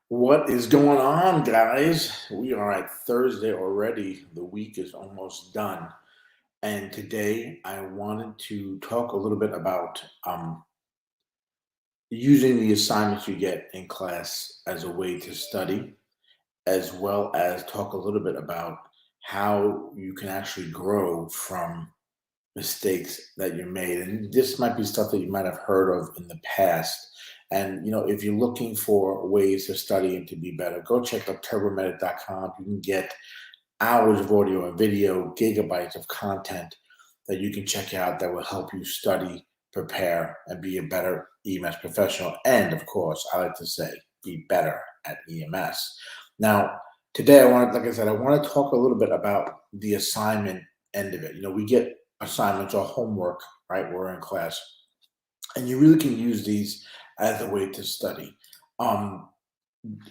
What is going on, guys? We are at Thursday already. The week is almost done. And today I wanted to talk a little bit about using the assignments you get in class as a way to study, as well as talk a little bit about how you can actually grow from mistakes that you made. And this might be stuff that you might have heard of in the past. And if you're looking for ways to study and to be better, go check out turbomedic.com. You can get hours of audio and video, gigabytes of content that you can check out that will help you study, prepare, and be a better EMS professional. And of course, I like to say, be better at EMS. Now, today like I said, I want to talk a little bit about the assignment end of it. We get assignments or homework, right? We're in class, and you really can use these as a way to study. Um,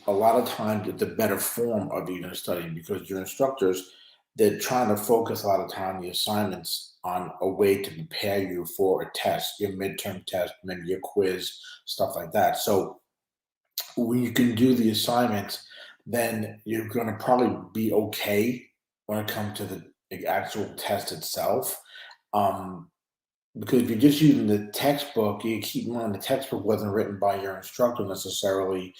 a lot of times it's a better form of even studying because your instructors, they're trying to focus a lot of time the assignments on a way to prepare you for a test, your midterm test, maybe your quiz, stuff like that. So when you can do the assignments, then you're going to probably be okay when it comes to the actual test itself. Um, because if you're just using the textbook, you keep in mind the textbook wasn't written by your instructor necessarily,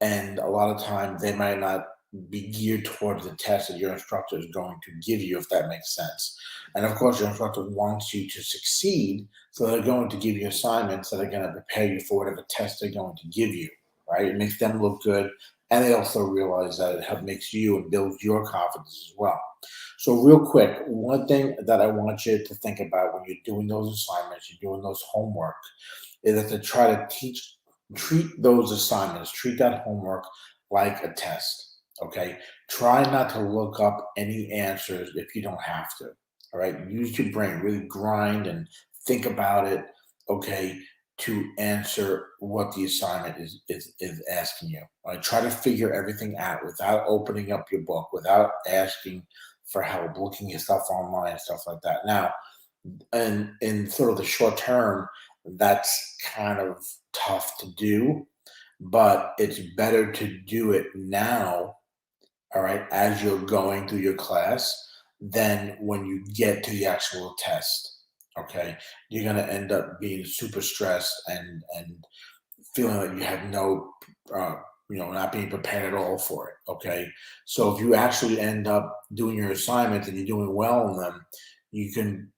and a lot of times they might not be geared towards the test that your instructor is going to give you, if that makes sense. And of course, your instructor wants you to succeed, so they're going to give you assignments that are going to prepare you for whatever test they're going to give you, right? It makes them look good, and they also realize that makes you and builds your confidence as well. So, real quick, one thing that I want you to think about when you're doing those assignments, you're doing those homework, is that to try to treat those assignments, treat that homework like a test. Okay. Try not to look up any answers if you don't have to. All right. Use your brain, really grind and think about it. Okay. To answer what the assignment is asking you. All right. Try to figure everything out without opening up your book, without asking for help, looking at stuff online, stuff like that. Now, and in sort of the short term, that's kind of tough to do, but it's better to do it now, all right, as you're going through your class, than when you get to the actual test. Okay, you're gonna end up being super stressed and feeling like you have no, uh, not being prepared at all for it. Okay, so if you actually end up doing your assignments and you're doing well in them, you can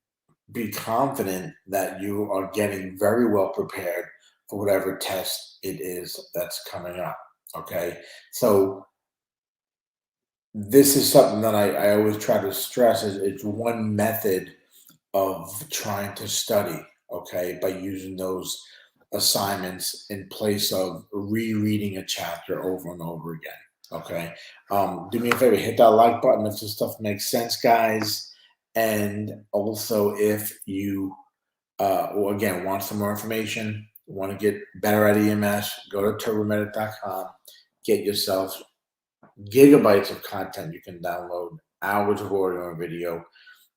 be confident that you are getting very well prepared for whatever test it is that's coming up. Okay. So this is something that I always try to stress is it's one method of trying to study, okay, by using those assignments in place of rereading a chapter over and over again. Okay. Do me a favor, hit that like button if this stuff makes sense, guys. And also if you well, again, want some more information, want to get better at EMS, go to turbomedic.com, get yourself gigabytes of content you can download, hours of audio and video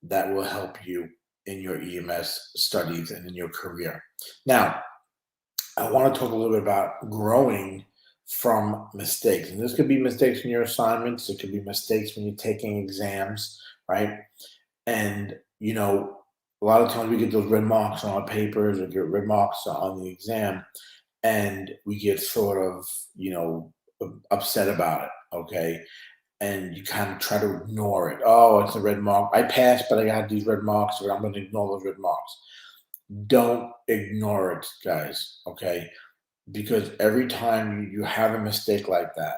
that will help you in your EMS studies and in your career. Now, I want to talk a little bit about growing from mistakes. And this could be mistakes in your assignments, it could be mistakes when you're taking exams, right? And, a lot of times we get those red marks on our papers or get red marks on the exam, and we get sort of, upset about it. Okay. And you kind of try to ignore it. Oh, it's a red mark. I passed, but I got these red marks, so I'm going to ignore those red marks. Don't ignore it, guys. Okay. Because every time you have a mistake like that,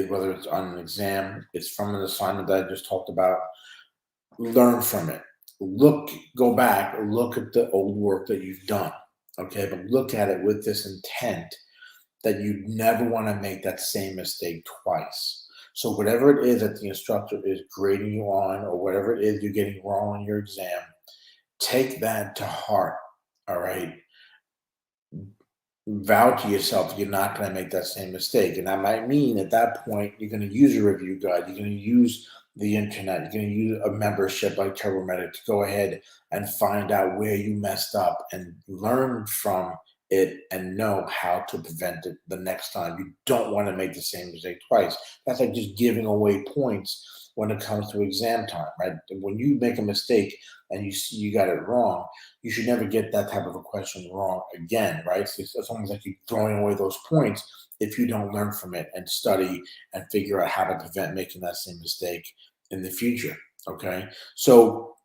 whether it's on an exam, it's from an assignment that I just talked about, learn from it. Go back, look at the old work that you've done. Okay. But look at it with this intent that you never want to make that same mistake twice. So whatever it is that the instructor is grading you on, or whatever it is you're getting wrong on your exam, take that to heart. All right. Vow to yourself that you're not going to make that same mistake. And that might mean at that point, you're going to use a review guide. You're going to use the internet. You're going to use a membership like Turbomedic to go ahead and find out where you messed up and learn from it and know how to prevent it the next time. You don't want to make the same mistake twice. That's like just giving away points when it comes to exam time, right? When you make a mistake and you see you got it wrong, you should never get that type of a question wrong again, right? So it's almost like you're throwing away those points if you don't learn from it and study and figure out how to prevent making that same mistake in the future. Okay, so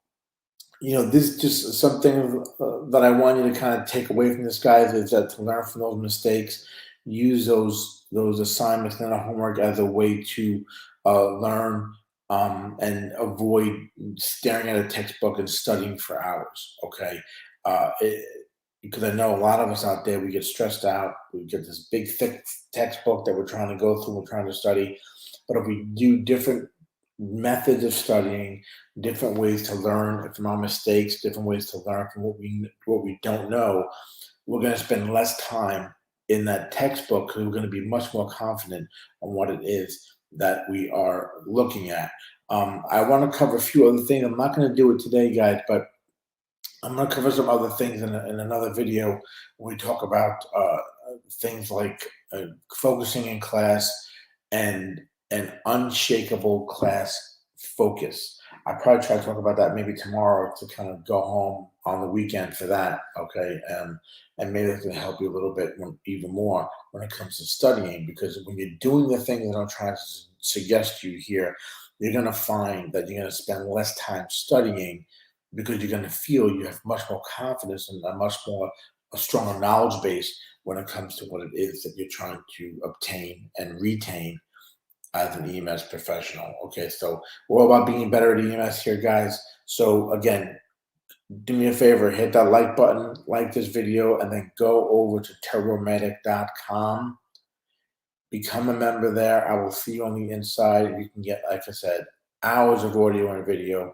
this is just something that I want you to kind of take away from this, guys, is that to learn from those mistakes, use those assignments and the homework as a way to learn and avoid staring at a textbook and studying for hours. Okay, because I know a lot of us out there, we get stressed out. We get this big thick textbook that we're trying to go through, we're trying to study. But if we do different methods of studying, different ways to learn from our mistakes, different ways to learn from what we don't know, we're going to spend less time in that textbook because we're going to be much more confident on what it is that we are looking at. I want to cover a few other things. I'm not going to do it today, guys, but I'm going to cover some other things in another video when we talk about things like focusing in class and an unshakable class focus. I probably try to talk about that maybe tomorrow to kind of go home on the weekend for that. Okay, and maybe it can help you a little bit even more when it comes to studying, because when you're doing the things that I'm trying to suggest to you here, you're going to find that you're going to spend less time studying because you're going to feel you have much more confidence and a stronger knowledge base when it comes to what it is that you're trying to obtain and retain as an EMS professional. Okay, so we're all about being better at EMS here, guys. So again, do me a favor, hit that like button, like this video, and then go over to turbomedic.com. Become a member there. I will see you on the inside. You can get, like I said, hours of audio and video,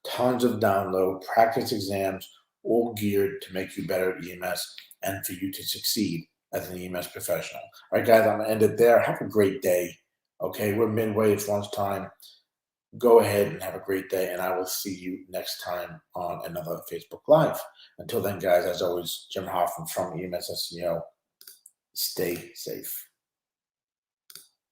tons of download, practice exams, all geared to make you better at EMS and for you to succeed as an EMS professional. All right, guys, I'm going to end it there. Have a great day. Okay, we're midway, it's lunchtime. Go ahead and have a great day, and I will see you next time on another Facebook Live. Until then, guys, as always, Jim Hoffman from EMS SEO. Stay safe.